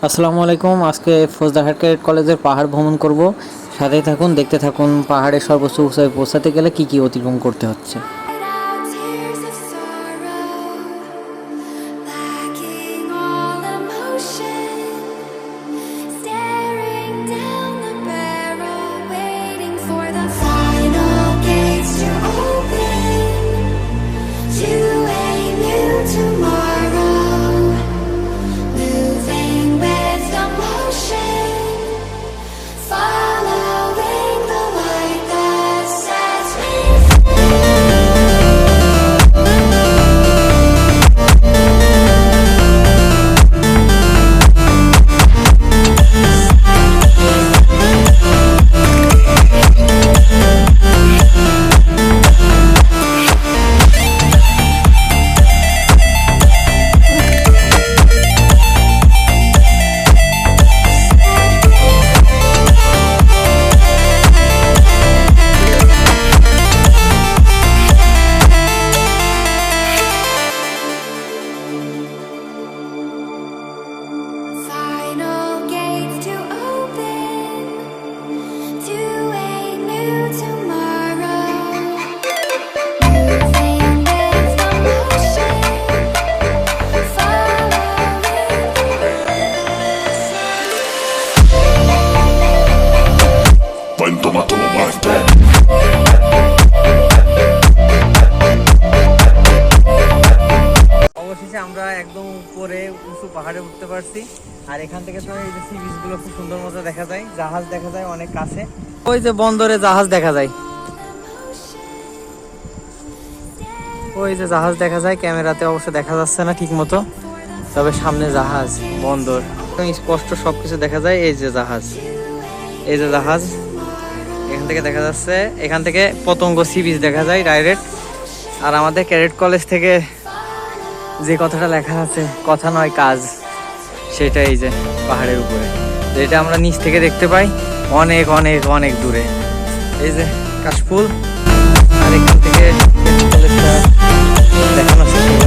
আসসালামু আলাইকুম। আজকে ফৌজদারহাট ক্যাডেট কলেজের পাহাড় ভ্রমণ করব। সাথেই থাকুন, দেখতে থাকুন পাহাড়ের সর্বোচ্চ উঁচায় পৌঁছাতে গেলে কি কি অতিক্রম করতে হচ্ছে। Tears of sorrow, lacking all emotion, staring down the barrel, waiting for the final gates to open to a new tomorrow, moving with the motion, following the light that sets me free. Final gates to open to a new tomorrow. Moving with the motion, Buen toma toma más ten. অবশেষে আমরা একদম উপরে উঁচু পাহাড়ে উঠতে পারছি। আর এখান থেকে তো এই যে সি বিচ গুলো খুব সুন্দর মতো দেখা যায়, জাহাজ দেখা যায় অনেক কাছে। ওই যে বন্দরে জাহাজ দেখা যায়, ওই যে জাহাজ দেখা যায়। ক্যামেরাতে অবশ্য দেখা যাচ্ছে না ঠিক মতো, তবে সামনে জাহাজ, বন্দর স্পষ্ট সবকিছু দেখা যায়। এই যে জাহাজ, এই যে জাহাজ এখান থেকে দেখা যাচ্ছে। এখান থেকে পতঙ্গ সি বিচ দেখা যায় ডাইরেক্ট। আর আমাদের ক্যাডেট কলেজ থেকে যে কথাটা লেখা আছে, কথা নয় কাজ, সেটা এই যে পাহাড়ের উপরে, যেটা আমরা নিচ থেকে দেখতে পাই অনেক অনেক অনেক দূরে। এই যে কাশফুল, আর এখান থেকে ক্যাডেট কলেজটা দেখানো শেষ হয়ে